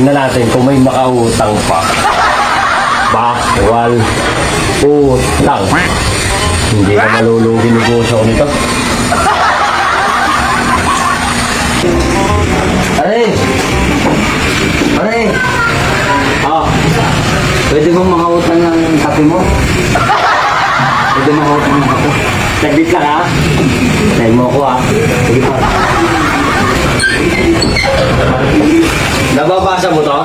Tingnan natin kung may makautang pa. Bawal utang. Hindi ka malulugi negosyo ko nito. Pare! Pare! Ah, Pwede bang makautang ng kape mo? Pwede makautang ng kape. saglit lang ha. Try mo ako ha. Sige pa. Nababasa mo to?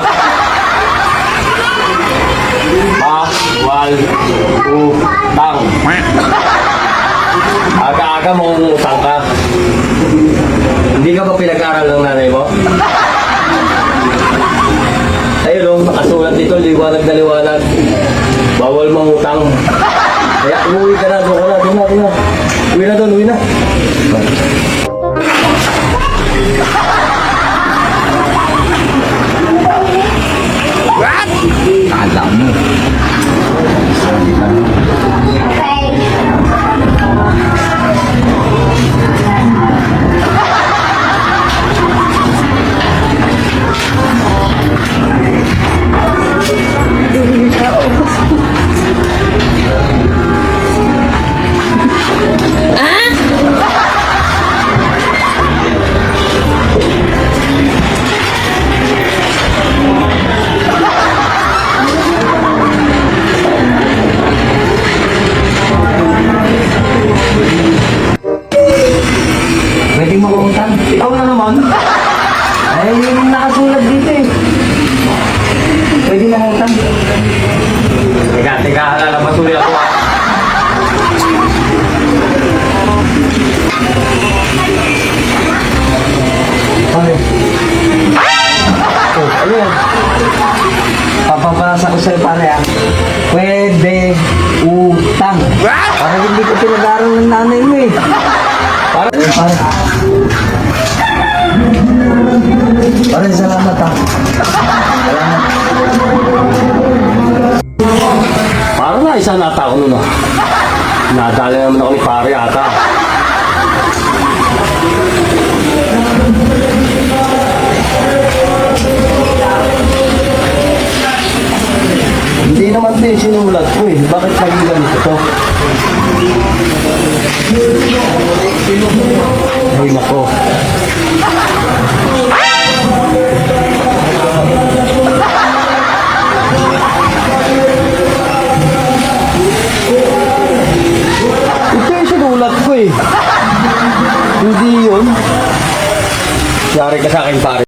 Bawal utang. Aga-aga mangungutang ka. Hindi ka ba pinag-aral ng nanay mo? Ayun o, nakasulat dito, liwanag na liwanag. Bawal mangutang. Kaya umuwi ka na, doon ka na. Uwi na doon, uwi na. Alam mo. Pwede makautang. Ikaw na naman. Ay, yung nakasulat dito eh. Pwede makautang. Teka, lalaman tuloy ako ha. Pare, Oh, ano yan? papapasa ko sa'yo pare ah. Pwede utang. Para hindi ko pinag-aaral ng nanay mo eh. Para, Pare. Pare, salamat ah. Salamat. parang na isa nata ako nun ah. Nadali naman ako ni pare ata. Hindi naman din sinulat ko eh. Bakit naging ganito to? Ay nako. Ito yung sinulat ko eh. Hindi yun. Yari ka sa akin pare.